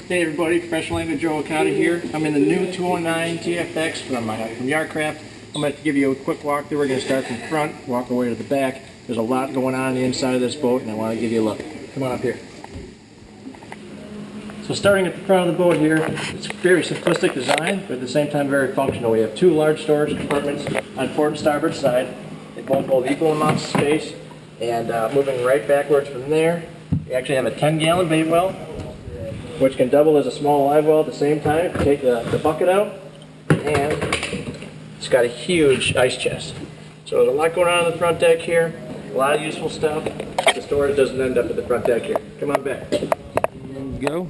Hey everybody, Professional Angler Joe Okada here. I'm in the new 209 TFX from Yar-Craft. I'm going to give you a quick walkthrough. We're going to start from front, walk our way to the back. There's a lot going on the inside of this boat and I want to give you a look. Come on up here. So starting at the front of the boat here, it's a very simplistic design, but at the same time very functional. We have two large storage compartments on port and starboard side. They both hold equal amounts of space, and moving right backwards from there, we actually have a 10-gallon bait well, which can double as a small live well at the same time. Take the bucket out, and it's got a huge ice chest. So there's a lot going on the front deck here, a lot of useful stuff. The storage doesn't end up at the front deck here. Come on back. And go.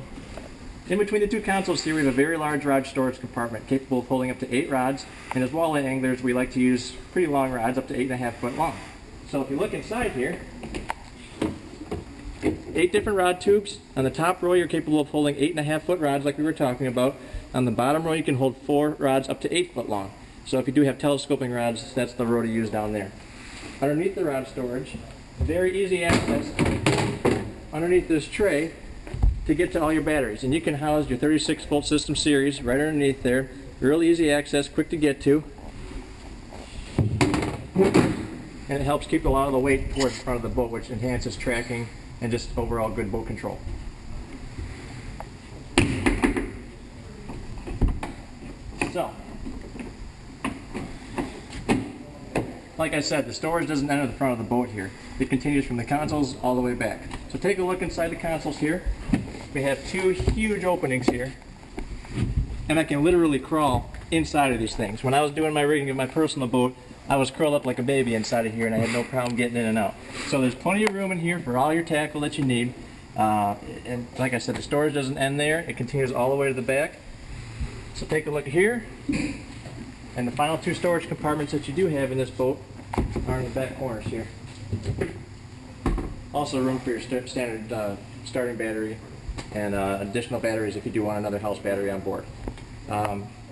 In between the two consoles here, we have a very large rod storage compartment capable of holding up to 8 rods, and as walleye anglers, we like to use pretty long rods, up to 8.5 foot long. So if you look inside here, 8 different rod tubes. On the top row, you're capable of holding 8.5 foot rods like we were talking about. On the bottom row, you can hold 4 rods up to 8 foot long. So if you do have telescoping rods, that's the row to use down there. Underneath the rod storage, very easy access underneath this tray to get to all your batteries. And you can house your 36 volt system series right underneath there. Real easy access, quick to get to. And it helps keep a lot of the weight towards the front of the boat, which enhances tracking and just overall good boat control. So, like I said, the storage doesn't enter the front of the boat here. It continues from the consoles all the way back. So take a look inside the consoles here. We have 2 huge openings here, and I can literally crawl inside of these things. When I was doing my rigging of my personal boat, I was curled up like a baby inside of here, and I had no problem getting in and out. So there's plenty of room in here for all your tackle that you need. And like I said, the storage doesn't end there. It continues all the way to the back. So take a look here. And the final 2 storage compartments that you do have in this boat are in the back corners here. Also room for your standard starting battery and additional batteries if you do want another house battery on board.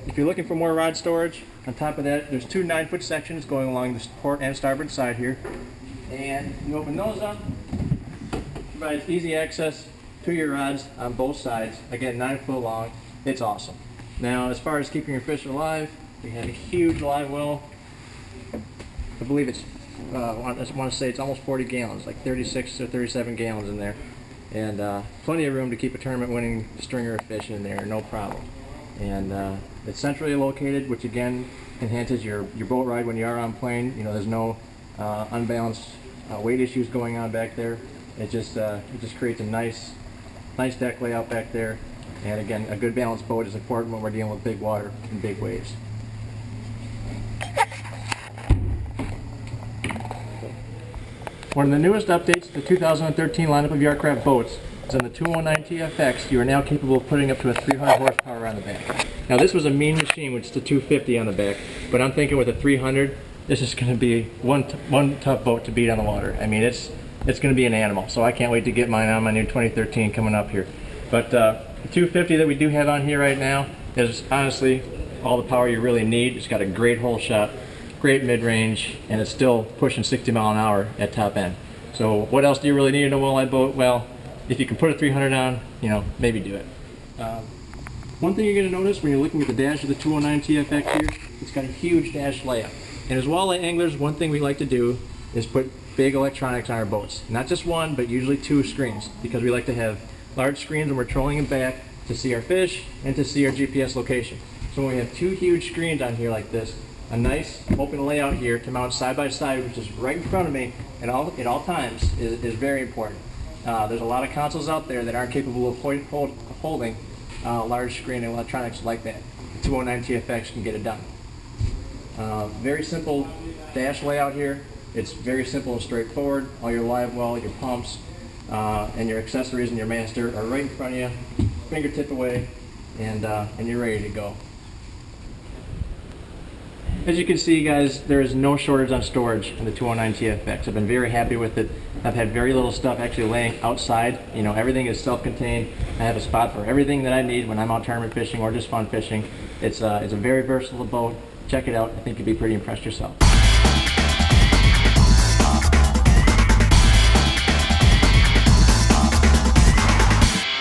If you're looking for more rod storage, on top of that, there's 2 9-foot sections going along the port and starboard side here. And you open those up, provides easy access to your rods on both sides. Again, 9 foot long. It's awesome. Now, as far as keeping your fish alive, we have a huge live well. I believe it's, I want to say it's almost 40 gallons, like 36 or 37 gallons in there. And plenty of room to keep a tournament-winning stringer of fish in there, no problem. And it's centrally located, which again enhances your boat ride when you are on plane. You know, there's no unbalanced weight issues going on back there. It just creates a nice deck layout back there. And again, a good balanced boat is important when we're dealing with big water and big waves. One of the newest updates to the 2013 lineup of Yar-Craft boats is on the 209 TFX. You are now capable of putting up to a 300 horsepower on the back. Now this was a mean machine with just a 250 on the back, but I'm thinking with a 300, this is going to be one tough boat to beat on the water. I mean, it's going to be an animal. So I can't wait to get mine on my new 2013 coming up here. But the 250 that we do have on here right now is honestly all the power you really need. It's got a great hole shot, great mid-range, and it's still pushing 60 mile an hour at top end. So what else do you really need in a walleye boat? Well, if you can put a 300 on, you know, maybe do it. One thing you're going to notice when you're looking at the dash of the 209 TFX here, it's got a huge dash layout. And as walleye anglers, one thing we like to do is put big electronics on our boats. Not just one, but usually 2 screens, because we like to have large screens when we're trolling them back to see our fish and to see our GPS location. So when we have 2 huge screens on here like this, a nice open layout here to mount side by side, which is right in front of me at all times, is very important. There's a lot of consoles out there that aren't capable of holding large screen electronics like that. The 209 TFX can get it done. Very simple dash layout here. It's very simple and straightforward. All your live well, your pumps, and your accessories and your master are right in front of you, fingertip away, and you're ready to go. As you can see, guys, there is no shortage on storage in the 209 TFX. I've been very happy with it. I've had very little stuff actually laying outside. You know, everything is self-contained. I have a spot for everything that I need when I'm out tournament fishing or just fun fishing. It's a very versatile boat. Check it out. I think you'll be pretty impressed yourself.